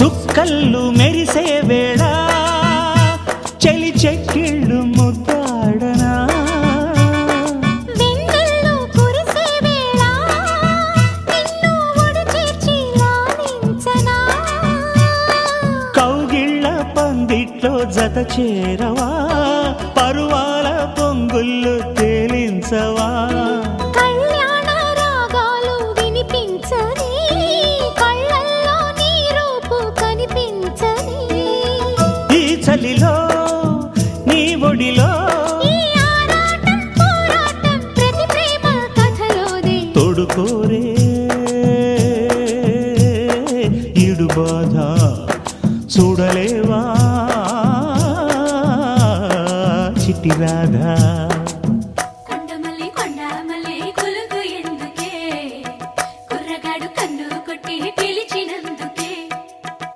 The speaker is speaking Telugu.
సుక్కళ్ళు మెరిసే వేళ చలి చెక్కిళ్ళు ముద్దాడనా వెన్నెల్లో కురిసే వేళ నిన్ను ఒడి చేర్చి లాలించనా కౌగిళ్ళ పందిట్లో జత చేరవా పరువాల పొంగుళ్ళు తేలించవా కళ్యాణ రాగాలు వినిపించని కళ్ళల్లో నీ రూపు కనిపించని ఈ చలిలో నీ ఒడిలో ఈ ఆరాటం పోరాటం ప్రతి ప్రేమ కథలోనే తోడుకోరే ఈడు బాధ చూడలేవా చిట్టి రాధా